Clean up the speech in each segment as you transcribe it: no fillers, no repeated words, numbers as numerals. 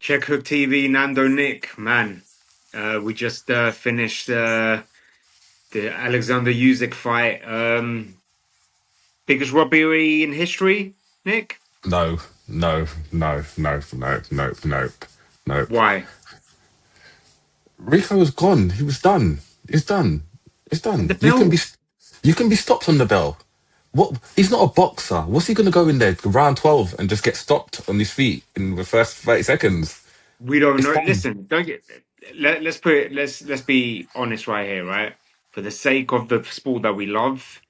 Check Hook TV, Nando Nick, man. We just finished the Oleksandr Usyk fight. Biggest robbery in history, Nick? No, no, no, no, no, no, nope, nope. Why? Rico was gone. He was done. It's done. It's And the done. belt. You can be stopped on the bell. What? He's not a boxer. What's he gonna go in there round 12 and just get stopped on his feet in the first 30 seconds? We don't It's know. done. Listen, don't get. Let's put it. Let's be honest right here, right? For the sake of the sport that we love,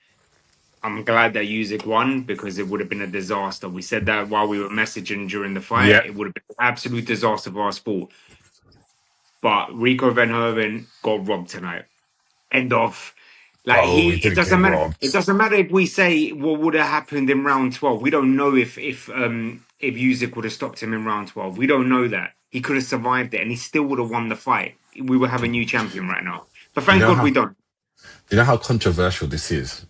I'm glad that Usyk won because it would have been a disaster. We said that while we were messaging during the fight. Yeah. It would have been an absolute disaster for our sport. But Rico Verhoeven got robbed tonight. End of. Like Oh, he, he it didn't get doesn't matter. It robbed. doesn't matter if we say what would have happened in round 12. We don't know if Usyk would have stopped him in round 12. We don't know that. He could have survived it, and he still would have won the fight. We would have a new champion right now. But You thank know God how we don't. you know how controversial this is.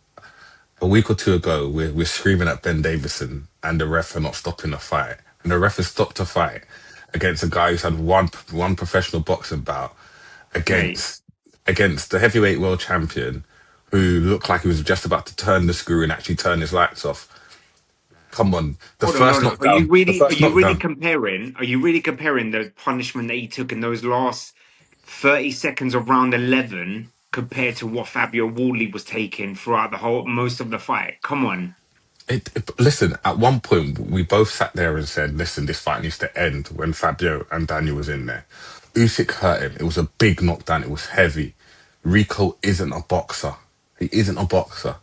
A week or two ago, we're screaming at Ben Davison and the ref for not stopping the fight, and the ref has stopped a fight against a guy who's had one professional boxing bout Mate. against the heavyweight world champion, who looked like he was just about to turn the screw and actually turn his lights off. Come on, Hold on, hold on. the Are first you really knockdown. comparing? Are you really comparing the punishment that he took in those last 30 seconds of round 11 compared to what Fabio Wardley was taking throughout the whole most of the fight? Come on. Listen, at one point we both sat there and said, "Listen, this fight needs to end." When Fabio and Daniel was in there, Usyk hurt him. It was a big knockdown. It was heavy. Rico isn't a boxer. He isn't a boxer.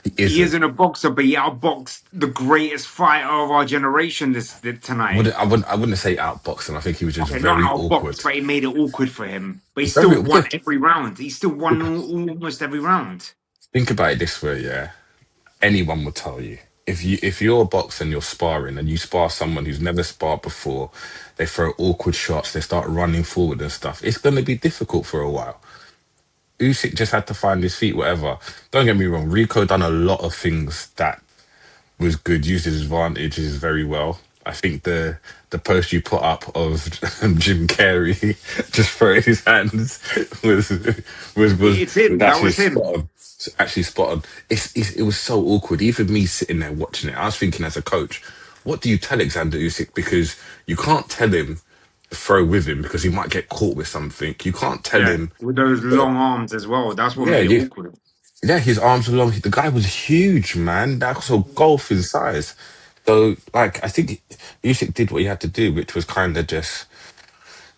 He He isn't. isn't a boxer, but he outboxed the greatest fighter of our generation tonight. I wouldn't say outboxing. I think he was just Okay, not very awkward. outboxed, but it made it awkward for him. But he Very still yeah. won every round. He still won almost every round. Think about it this way, yeah. Anyone would tell you if you're a boxer and you're sparring and you spar someone who's never sparred before, they throw awkward shots, they start running forward and stuff. It's going to be difficult for a while. Usyk just had to find his feet, whatever. Don't get me wrong, Rico done a lot of things that was good, used his advantages very well. I think the post you put up of Jim Carrey just throwing his hands was It's was him. That actually was spot him. on. It's actually spot on. It was so awkward. Even me sitting there watching it, I was thinking as a coach, what do you tell Alexander Usyk? Because you can't tell him to throw with him because he might get caught with something. You can't tell Yeah, him, with those uh, long arms as well. That's what yeah, made it you, awkward. yeah, his arms were long. The guy was huge, man. That's so golf in size. So, like, I think Usyk did what he had to do, which was kind of just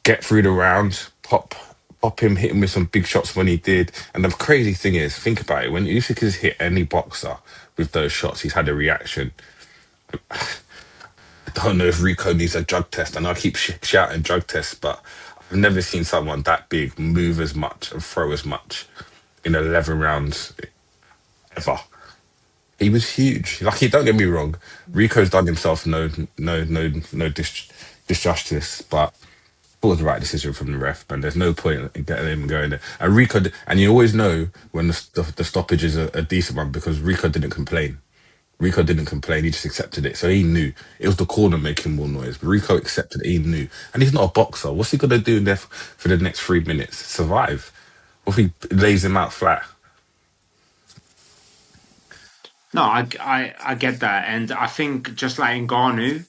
get through the round, pop him, hit him with some big shots when he did. And the crazy thing is, think about it: when Usyk has hit any boxer with those shots, he's had a reaction. I don't know if Rico needs a drug test, and I keep shouting drug tests, but I've never seen someone that big move as much and throw as much in 11 rounds ever. He was huge. Like, don't get me wrong, Rico's done himself no disjustice, but it was the right decision from the ref, man. There's no point in getting him going there. And and you always know when the stoppage is a decent one because Rico didn't complain. Rico didn't complain. He just accepted it. So he knew it was the corner making more noise. But Rico accepted it. He knew, and he's not a boxer. What's he gonna do in there for the next 3 minutes? Survive? What if he lays him out flat? No, I get that, and I think just like Ngannou,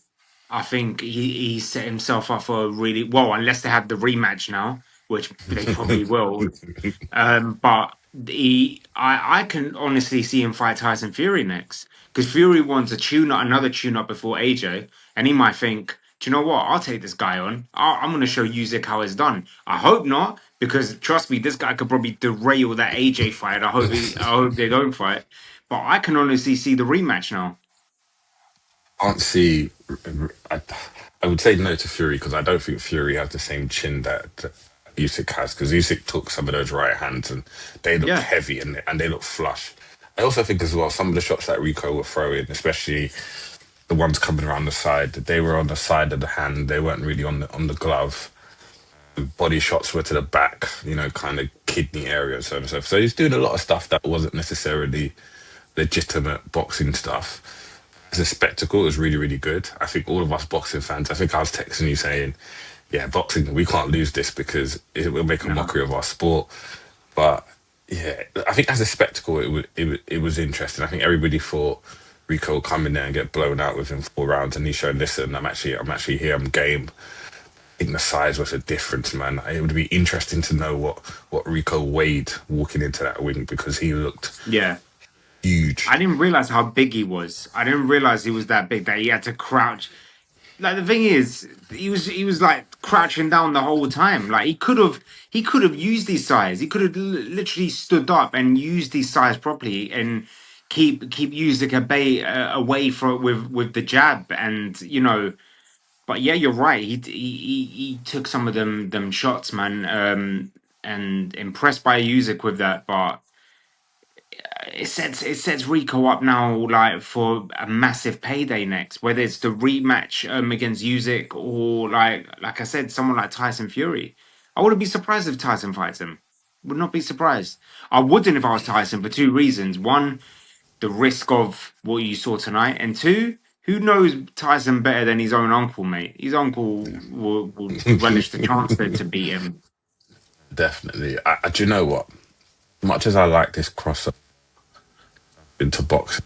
I think he set himself up for a really well, unless they have the rematch now, which they probably will. But I can honestly see him fight Tyson Fury next because Fury wants a another tune up before AJ, and he might think, do you know what? I'll take this guy on. I'm going to show Usyk how it's done. I hope not, because trust me, this guy could probably derail that AJ fight. I hope they don't fight, but I can honestly see the rematch now. Can't see. I, I would say no to Fury because I don't think Fury has the same chin that Usyk has. Because Usyk took some of those right hands and they looked Yeah. heavy and they looked flush. I also think as well some of the shots that Rico were throwing, especially the ones coming around the side, they were on the side of the hand. They weren't really on the glove. Body shots were to the back, kind of kidney area and so on and so forth. So he's doing a lot of stuff that wasn't necessarily legitimate boxing stuff. as a spectacle, it was really, really good. I think all of us boxing fans, I think I was texting you saying, yeah, boxing, we can't lose this because it will make a No. mockery of our sport. But yeah, I think as a spectacle, it was interesting. I think everybody thought Rico would come in there and get blown out within 4 rounds, and he showed, listen, I'm actually here, I'm game. I think the size was a difference, man. It would be interesting to know what Rico weighed walking into that ring because he looked Yeah. huge. I didn't realize how big he was. I didn't realize he was that big that he had to crouch. Like the thing is, he was like crouching down the whole time. Like he could have used his size. He could have literally stood up and used his size properly and keep Usyk away from with the jab and But yeah, you're right. He took some of them shots, man. And impressed by Usyk with that, but it sets Rico up now like for a massive payday next, whether it's the rematch against Usyk or like I said, someone like Tyson Fury. I wouldn't be surprised if Tyson fights him. Would not be surprised. I wouldn't if I was Tyson for two reasons. One, the risk of what you saw tonight, and two, who knows Tyson better than his own uncle, mate? His uncle will relish the chance to beat him. Definitely. Do you know what? Much as I like this crossover into boxing,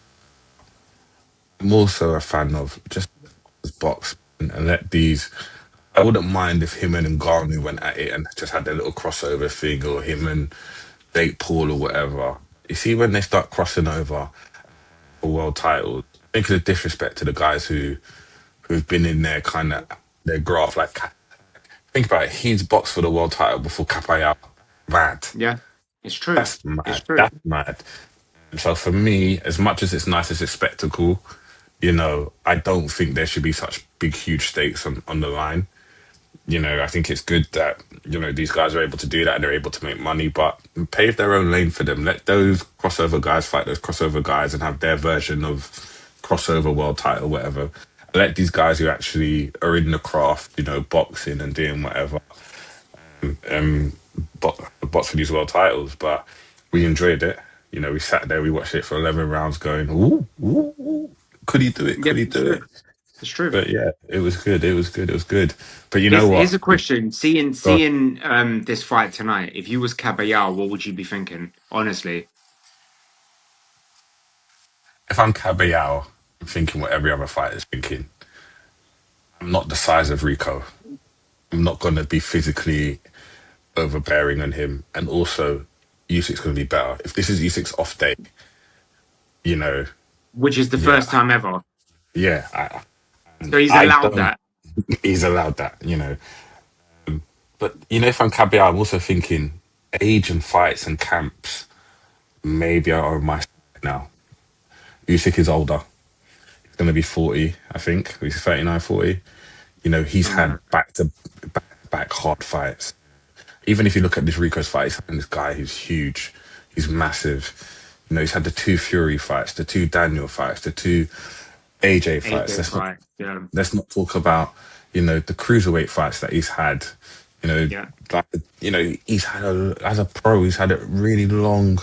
I'm also a fan of just box and let these. I wouldn't mind if him and Ngannou went at it and just had their little crossover thing, or him and Jake Paul or whatever. You see, when they start crossing over for world titles, I think it's a disrespect to the guys who've been in their kind of their graft. Like, think about it, he's boxed for the world title before Capayao. Mad. Yeah, it's true. That's It's mad. true. That's mad. And so for me, as much as it's nice as a spectacle, I don't think there should be such big, huge stakes on the line. I think it's good that, these guys are able to do that and they're able to make money, but pave their own lane for them. Let those crossover guys fight those crossover guys and have their version of crossover world title, whatever. Let these guys who actually are in the craft, boxing and doing whatever, um, box for these world titles. But we enjoyed it. We sat there, we watched it for 11 rounds going, ooh, ooh, ooh. Could he do it? Could Yep, he it's do it? true. It's true. But yeah, it was good. It was good. It was good. But you know Here's what? a question. Seeing Go seeing this fight tonight, if you was Caballero, what would you be thinking? Honestly. If I'm Caballero, I'm thinking what every other fighter's thinking. I'm not the size of Rico. I'm not going to be physically overbearing on him. And also, Usyk's going to be better. If this is Usyk's off day, you know, Which is the yeah, first time ever. yeah, So he's I allowed don't. that. He's allowed that. But if I'm Caballero, I'm also thinking age and fights and camps maybe are on my side now. Usyk is older. He's going to be 40, I think. He's 39, 40. He's Something had like back hard fights. Even if you look at this Rico's fight, he's having this guy who's huge, he's massive. He's had the two Fury fights, the two Daniel fights, the two AJ fights. AJ fight. Yeah. Let's not talk about the cruiserweight fights that he's had. You know, Yeah. like he's had as a pro, he's had a really long,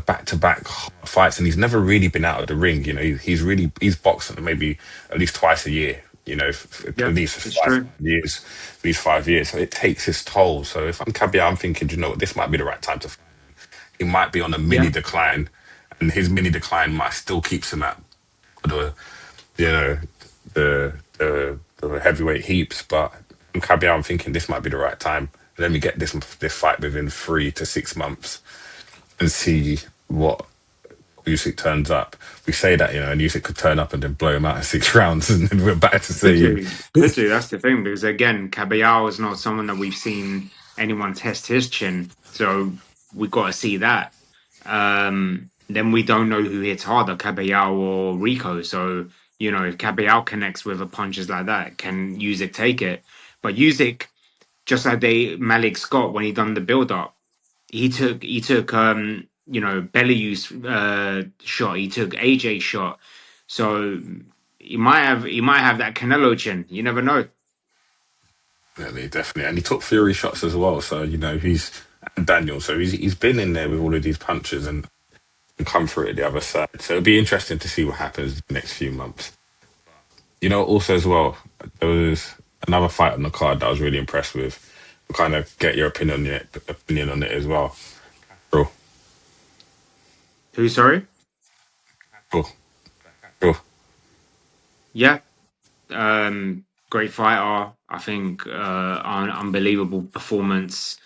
back to back fights, and he's never really been out of the ring. He's boxing maybe at least twice a year. At Yeah. least for It's five true. years, these 5 years. So it takes its toll. So if I'm Cabia, I'm thinking, this might be the right time to. He might be on a mini Yeah. decline, and his mini decline might still keeps him at the, you know, the heavyweight heaps. But I'm Cabia, I'm thinking this might be the right time. Let me get this fight within 3 to 6 months and see what Usyk turns up. We say that, and Usyk could turn up and then blow him out in 6 rounds, and then we're back to Could saying, do. Could do. That's the thing. Because again, Caballero is not someone that we've seen anyone test his chin. So we got to see that. Then we don't know who hits harder, Caballero or Rico. So, if Caballero connects with a punches like that, can Usyk take it? But Usyk, just like Malik Scott when he done the build up, he took Bellew's shot, he took AJ shot. So he might have that Canelo chin. You never know. definitely, definitely. And he took Fury shots as well. So, he's and Daniel. So he's been in there with all of these punches. And and come through at the other side. So it'll be interesting to see what happens the next few months. You know, also as well, there was another fight on the card that I was really impressed with. Kind of get your opinion on it as well. Bro, Who? Sorry. bro, bro. Yeah. Great fighter. I think unbelievable performance.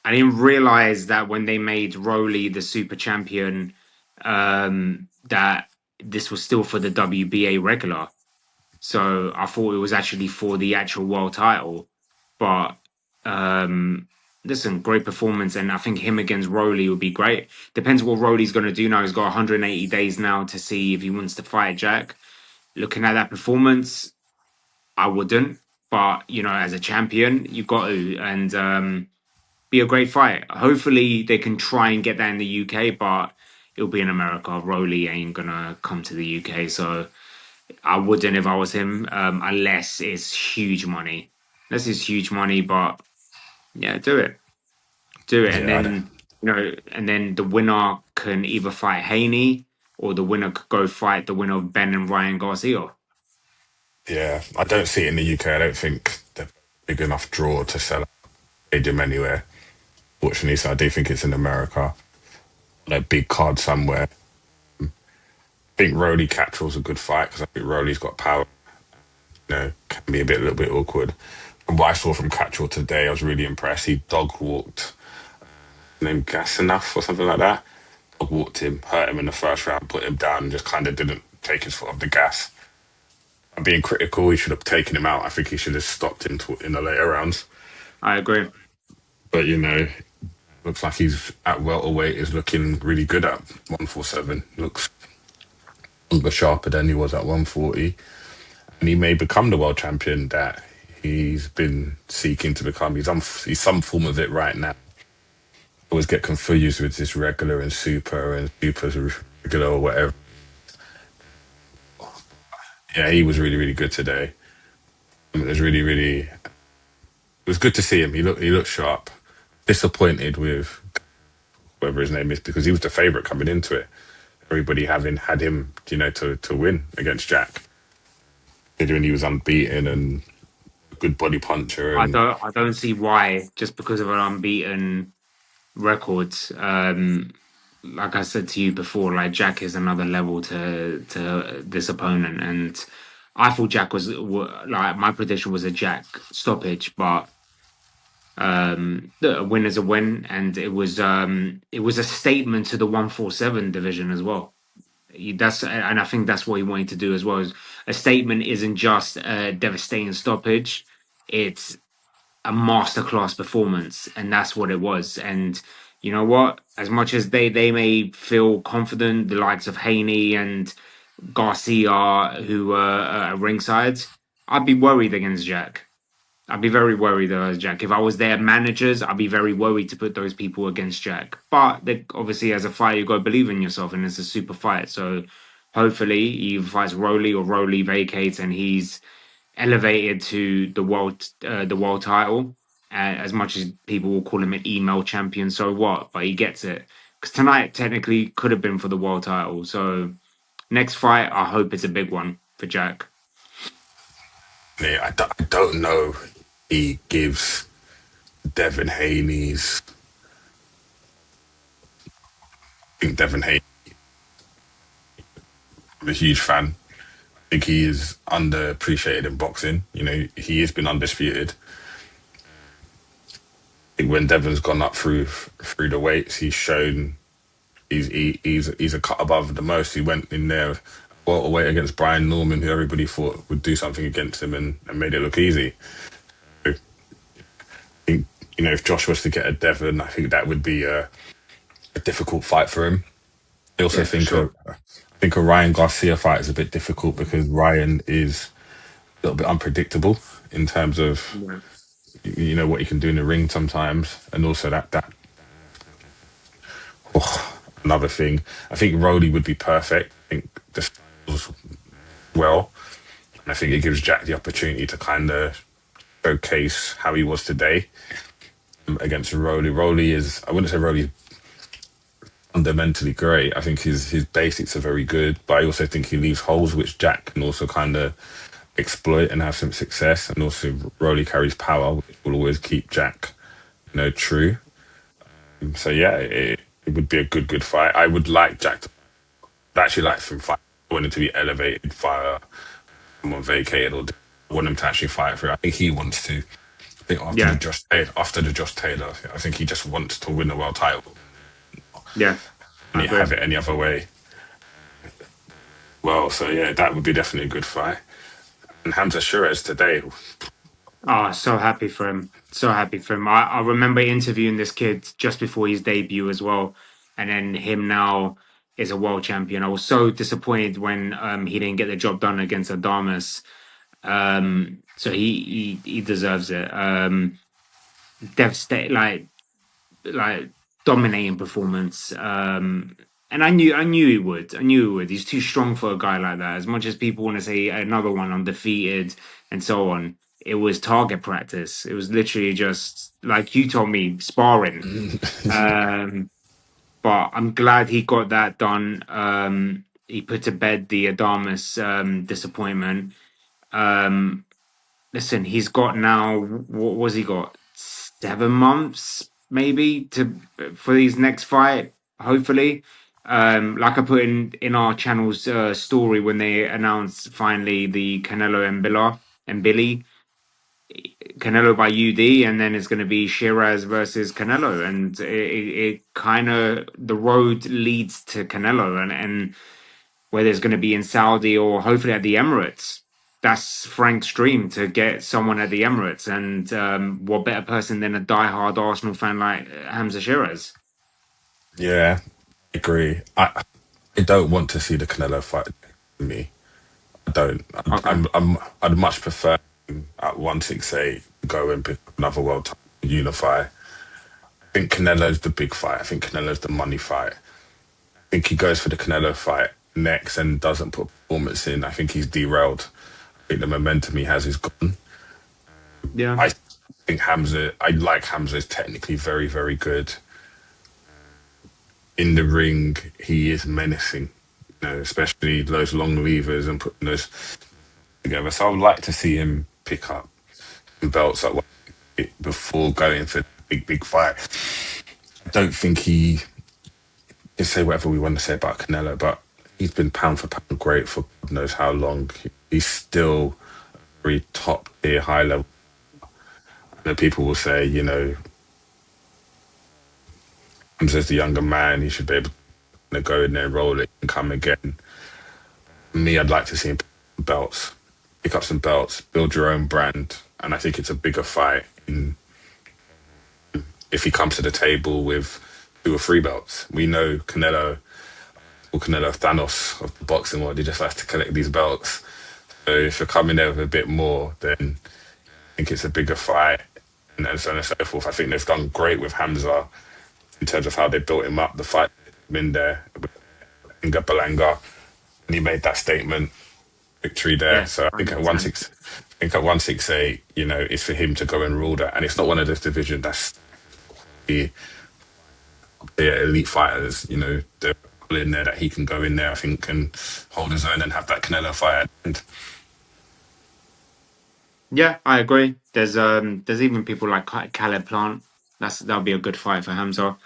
I didn't realize that when they made Rowley the super champion, that this was still for the WBA regular. So I thought it was actually for the actual world title. But um, listen, great performance, and I think him against Rowley would be great. Depends what Rowley's going to do now. He's got 180 days now to see if he wants to fight Jack. Looking at that performance, I wouldn't. But as a champion, you've got to, and be a great fight. Hopefully, they can try and get that in the UK, but it'll be in America. Rowley ain't gonna come to the UK, so I wouldn't if I was him, unless it's huge money. Unless it's huge money, but yeah, do it, and Yeah, then the winner can either fight Haney or the winner could go fight the winner of Ben and Ryan Garcia. yeah. I don't see it in the UK. I don't think they're big enough draw to sell stadium anywhere. Fortunately, so I do think it's in America on a big card somewhere. I think Rowley Cattrall's a good fight because I think Rowley's got power. Can be a little bit awkward. From what I saw from Cattrall today, I was really impressed. He dog walked, named Gas Enough or something like that. Dog walked him, hurt him in the first round, put him down, and just kind of didn't take his foot off the gas. I'm being critical. He should have taken him out. I think he should have stopped him in the later rounds. I agree. But looks like he's at welterweight is looking really good at 147. Looks longer sharper than he was at 140, and he may become the world champion that he's been seeking to become. He's some form of it right now. Always get confused with this regular and super's regular or whatever. Yeah, he was really really good today. It was it was good to see him. He looked sharp. Disappointed with whatever his name is because he was the favorite coming into it. Everybody having had him, to win against Jack. Considering he was unbeaten and a good body puncher, I and don't see why just because of an unbeaten record. Like I said to you before, like Jack is another level to this opponent, and I thought Jack was like my prediction was a Jack stoppage, but a win is a win, and it was a statement to the 147 division as well. That's and I think that's what he wanted to do as well. Is a statement isn't just a devastating stoppage; it's a masterclass performance, and that's what it was. And you know what? As much as they may feel confident, the likes of Haney and Garcia, who were at ringside, I'd be worried against Jack. I'd be very worried against Jack. If I was their managers, I'd be very worried to put those people against Jack. But obviously, as a fighter, you got to believe in yourself, and it's a super fight. So hopefully, he fights Rowley or Rowley vacates, and he's elevated to the world title. As much as people will call him an email champion, so what? But he gets it because tonight technically could have been for the world title. So next fight, I hope it's a big one for Jack. yeah, I don't know. He gives Devin Haney's. I think Devin Haney. I'm a huge fan. I think he is underappreciated in boxing. He has been undisputed. I think when Devon's gone up through the weights, he's shown he's a cut above the most. He went in there welterweight against Brian Norman, who everybody thought would do something against him, and made it look easy. So, I think if Josh was to get a Devon, I think that would be a difficult fight for him. I also Yeah, for sure. think a Ryan Garcia fight is a bit difficult because Ryan is a little bit unpredictable in terms of Yeah. what he can do in the ring sometimes, and also that another thing. I think Rowley would be perfect. I think the styles well, and I think it gives Jack the opportunity to kind of showcase how he was today against Rowley. Rowley is, I wouldn't say Rowley's fundamentally great. I think his basics are very good, but I also think he leaves holes which Jack can also kind of exploit and have some success. And also, Rolly carries power, which will always keep Jack, true. So yeah, it would be a good fight. I would like Jack to I'd actually like some fight. I want him to be elevated, fire someone vacated, or I want him to actually fight for it. I think he wants to. I think Yeah, After the Josh Taylor, I think he just wants to win the world title. yeah, And I he agree. have it any other way. Well, so yeah, that would be definitely a good fight. And Hamza Sheeraz today. Oh, so happy for him. So happy for him. I remember interviewing this kid just before his debut as well. And then him now is a world champion. I was so disappointed when he didn't get the job done against Adamas. So he deserves it. Devastate like dominating performance. And I knew he would. I knew he would. He's too strong for a guy like that. As much as people want to say another one undefeated and so on, it was target practice. It was literally just like you told me, sparring. Um, but I'm glad he got that done. He put to bed the Adamas disappointment. Um, Listen, he's got now. What was he got? 7 months, maybe, to for his next fight. Hopefully, like I put in our channel's story when they announced finally the Canelo and Billy Canelo by UD, and then it's going to be Shiraz versus Canelo, and it kind of the road leads to Canelo, and whether it's going to be in Saudi or hopefully at the Emirates. That's Frank's dream to get someone at the Emirates, and what better person than a diehard Arsenal fan like Hamza Sheeraz? Yeah, I agree. I don't want to see the Canelo fight. Me, I don't. Okay, I'd much prefer him at 168 go and pick another world title, unify. I think Canelo's the big fight. I think Canelo's the money fight. I think he goes for the Canelo fight next and doesn't put performance in. I think he's derailed. I think the momentum he has is gone. yeah, I think Hamza. I like Hamza is technically very very good in the ring. He is menacing. Especially those long levers and putting those together. So I would like to see him pick up belts like before going for the big fight. I don't think he can say whatever we want to say about Canelo, but he's been pound for pound great for God knows how long. He's still very top tier, high level. I know people will say, Hamza's the younger man. He should be able to go in there, roll it, and come again. Me, I'd like to see him belts, pick up some belts, build your own brand, and I think it's a bigger fight if he comes to the table with 2 or 3 belts. We know Canelo, or Canelo Thanos of the boxing world, he just likes to collect these belts. So if you're coming there with a bit more, then I think it's a bigger fight, and so on and so forth. I think they've done great with Hamza in terms of how they built him up. The fight in there, Inga Balanga, and he made that statement victory there. yeah, So I think at 100%. I think at 168, it's for him to go and rule that. And it's not one of those divisions that's the elite fighters, they're all in there that he can go in there, I think, and hold his own and have that Canelo fight. And Yeah, I agree. There's even people like Caleb Plant. That'll be a good fight for Hamza.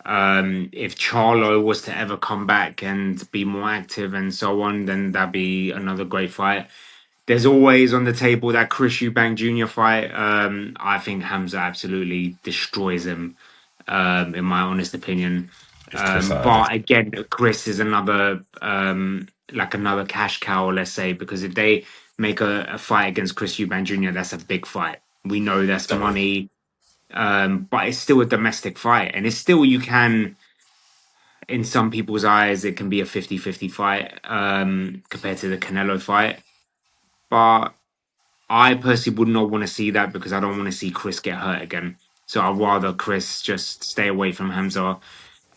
If Charlo was to ever come back and be more active and so on, then that'd be another great fight. There's always on the table that Chris Eubank Jr. fight. I think Hamza absolutely destroys him, in my honest opinion. it's Chris out of this. But again, Chris is another like another cash cow, let's say, because if they make a fight against Chris Eubank Jr., that's a big fight. We know that's Definitely. money, but it's still a domestic fight, and it's still you can in some people's eyes, it can be a 50-50 fight compared to the Canelo fight. But I personally would not want to see that because I don't want to see Chris get hurt again. So I'd rather Chris just stay away from Hamza.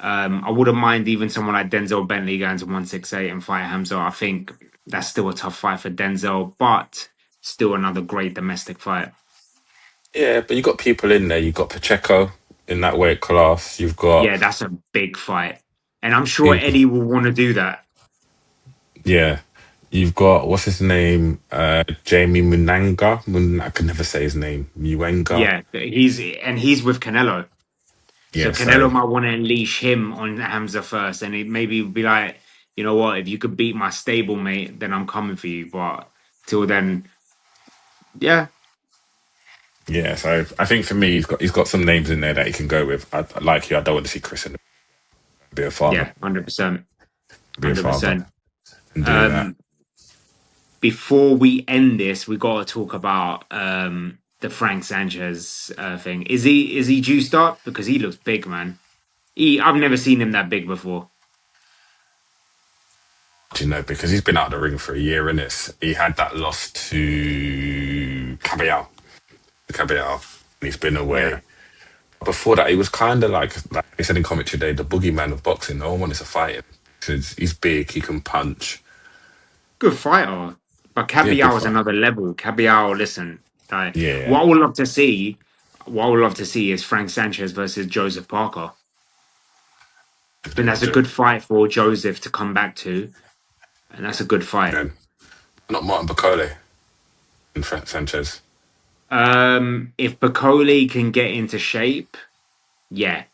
I wouldn't mind even someone like Denzel Bentley going to 168 and fight Hamza. I think that's still a tough fight for Denzel, but still another great domestic fight. Yeah, but you got people in there. You've got Pacheco in that weight class. You've got Yeah, that's a big fight. and I'm sure You've, Eddie will want to do that. yeah. You've got, what's his name? Jamie Munanga. I can never say his name. Muenga. Yeah, he's with Canelo, so Yeah, so Canelo might want to unleash him on Hamza first, and it maybe be like, you know what, if you could beat my stablemate, then I'm coming for you. But till then, yeah, yeah, so I think for me, he's got some names in there that he can go with. Like you, I don't want to see Chris in be a father, yeah, 100%, be a father, 100%. and do that. Um, Before we end this, we got to talk about the Frank Sanchez thing. Is he juiced up? Because he looks big, man. I've never seen him that big before. Do you know, because he's been out of the ring for a year, and he had that loss to Caballero, and he's been Yeah, away. Before that, he was kind of like they said in commentary today, the boogeyman of boxing. No one wanted to fight him because he's big, he can punch. good fighter. But Yeah, good Cabiao is fight. another level. Cabiao, listen, like, Yeah, what I would love to see, what I would love to see is Frank Sanchez versus Joseph Parker. I think that's a good fight for Joseph to come back to, and that's a good fight. and not Martin Bacole and Frank Sanchez. If Bacoli can get into shape, yeah,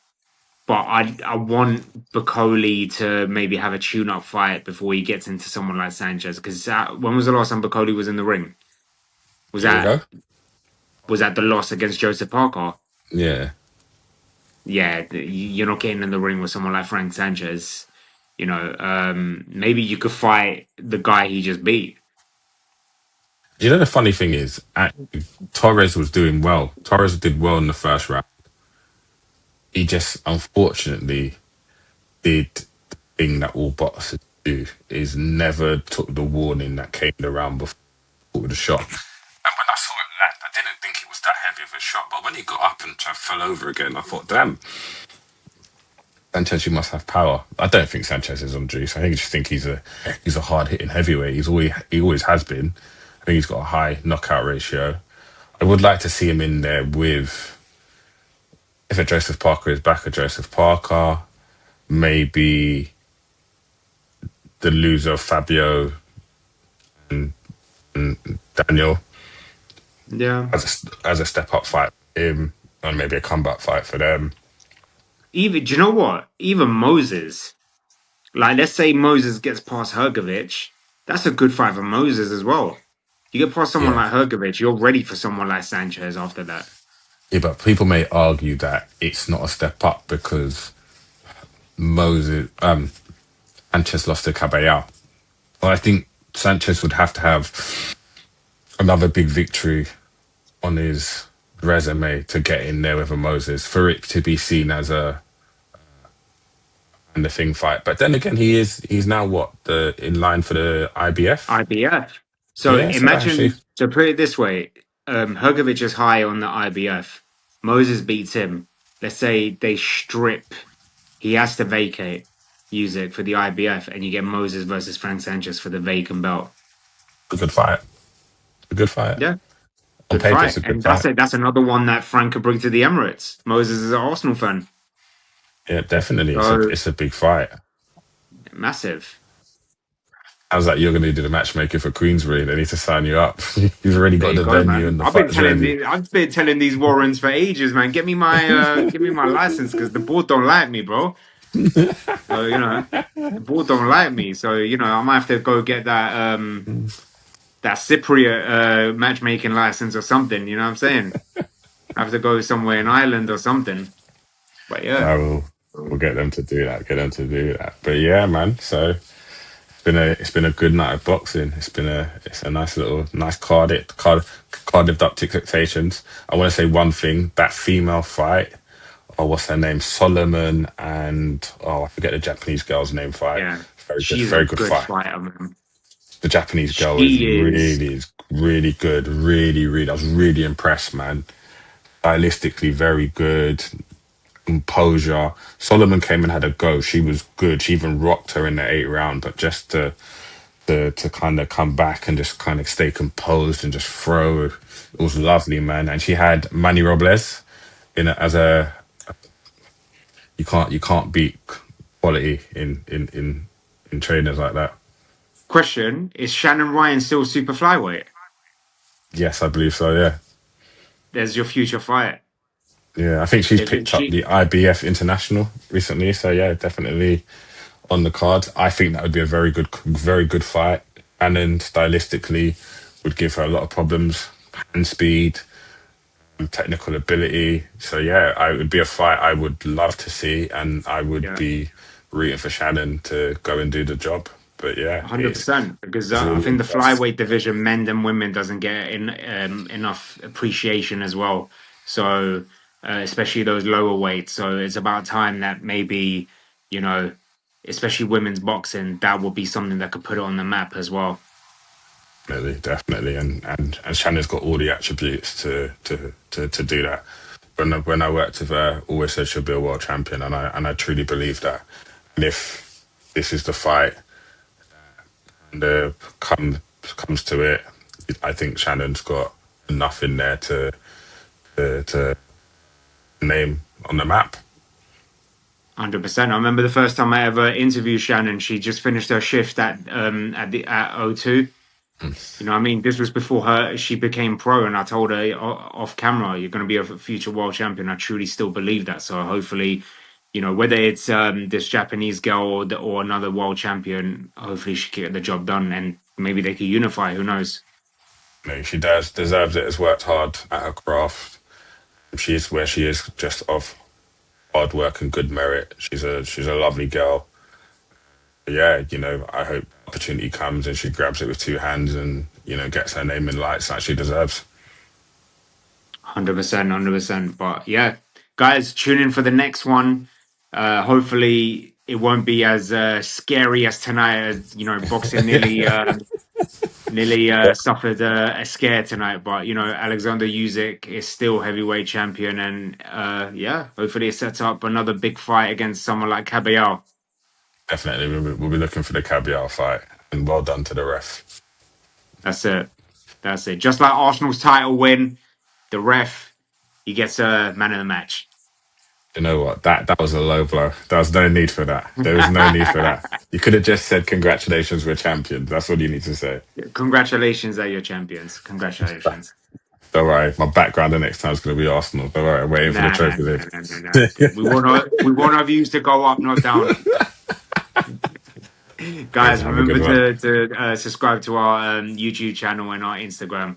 but I want Bacoli to maybe have a tune-up fight before he gets into someone like Sanchez. Because when was the last time Bacoli was in the ring? Was Year that ago. was that the loss against Joseph Parker? Yeah. Yeah, you're not getting in the ring with someone like Frank Sanchez. Maybe you could fight the guy he just beat. You know the funny thing is, Torres was doing well. Torres did well in the first round. He just unfortunately did the thing that all boxers do is never took the warning that came around before with the shot. And when I saw it land, I didn't think it was that heavy of a shot. But when he got up and fell over again, I thought, damn, Sanchez, you must have power. I don't think Sanchez is on juice. I just think he's a hard hitting heavyweight. He always has been. I think he's got a high knockout ratio. I would like to see him in there with if a Joseph Parker is back, a Joseph Parker, maybe the loser of Fabio and, and Daniel Yeah. as a step up fight for him, and maybe a comeback fight for them. Even do you know what? Even Moses. Like, let's say Moses gets past Hergovich. That's a good fight for Moses as well. You get past someone Yeah, like Hergovich, you're ready for someone like Sanchez after that. yeah, but people may argue that it's not a step up because Moses Sanchez lost to Caballero. Well, I think Sanchez would have to have another big victory on his resume to get in there with a Moses for it to be seen as a and the thing fight. But then again, he's now what the in line for the IBF. IBF. So Yeah, so actually imagine, so put it this way, Hergovich is high on the IBF. Moses beats him. Let's say they strip, he has to vacate Usyk for the IBF, and you get Moses versus Frank Sanchez for the vacant belt. a good fight, a good fight. Yeah, On good paper, it's fight. a good And that's fight. it. That's another one that Frank could bring to the Emirates. Moses is an Arsenal fan. Yeah, definitely, So it's a big fight. massive. How's that? You're going to do the matchmaking for Queensbury? They need to sign you up. You've already There got you the go, venue man. and the fight's ready. I've been telling these Warrens for ages, man. Give me my license because the board don't like me, bro. So the board don't like me. So I might have to go get that Cypriot matchmaking license or something. You know what I'm saying? I have to go somewhere in Ireland or something. But yeah, I will. We'll get them to do that. Get them to do that. But yeah, man. So it's been a good night of boxing. It's a nice little Cardiff up to expectations. I want to say one thing: that female fight. Oh, what's her name? Solomon and I forget the Japanese girl's name. Fight. yeah, she's a Very good good fight. fighter, man. The Japanese girl She is. is really good. Really, really. I was really impressed, man. Stylistically, very good. Composure. Solomon came and had a go. She was good. She even rocked her in the 8th round, but just to kind of come back and just kind of stay composed and just throw. It was lovely, man. And she had Manny Robles in it as a you can't beat quality in trainers like that. Question: is Shannon Ryan still super flyweight? Yes, I believe so. Yeah, There's your future fight. yeah. I think she's If picked up she the IBF International recently. So yeah, definitely on the card. I think that would be a very good fight. And then stylistically, would give her a lot of problems. Hand speed, technical ability. So yeah, I would be a fight I would love to see, and I would Yeah, be rooting for Shannon to go and do the job. But yeah, 100%. Because it's I really think the impressed. flyweight division, men and women, doesn't get enough appreciation as well. So, especially those lower weights. So it's about time that maybe, you know, especially women's boxing, that would be something that could put it on the map as well. Definitely, definitely, and Shannon's got all the attributes to do that. When I worked with her, always said she'll be a world champion, and I truly believe that. And if this is the fight and comes to it, I think Shannon's got enough in there to name on the map. 100%. I remember the first time I ever interviewed Shannon. She just finished her shift at O2. You know what I mean? This was before she became pro, and I told her off camera, "You're going to be a future world champion." I truly still believe that. So hopefully, whether it's this Japanese girl or another world champion, hopefully she can get the job done, and maybe they can unify. Who knows? You know, she deserves it. Has worked hard at her craft. She is where she is just of hard work and good merit. She's a lovely girl. Yeah, I hope opportunity comes and she grabs it with two hands and gets her name in lights like she deserves. 100%, 100%. But yeah, guys, tune in for the next one. Hopefully, it won't be as scary as tonight. As boxing nearly suffered a scare tonight. But Oleksandr Usyk is still heavyweight champion, and yeah, hopefully it sets up another big fight against someone like Cattarell. Definitely, we'll be looking for the caviar fight, and well done to the ref. That's it. That's it. Just like Arsenal's title win, the ref he gets a man of the match. You know what? That was a low blow. There was no need for that. There was no need for that. You could have just said congratulations, we're champions. That's what you need to say. Congratulations, they're your champions. Congratulations. Don't worry, my background the next time is going to be Arsenal. Don't worry, I'm waiting for the Nah, nah, trophy nah, nah, nah, nah. league. We want our views to go up, not down. Guys, Guys, have a good remember one. to subscribe to our YouTube channel and our Instagram.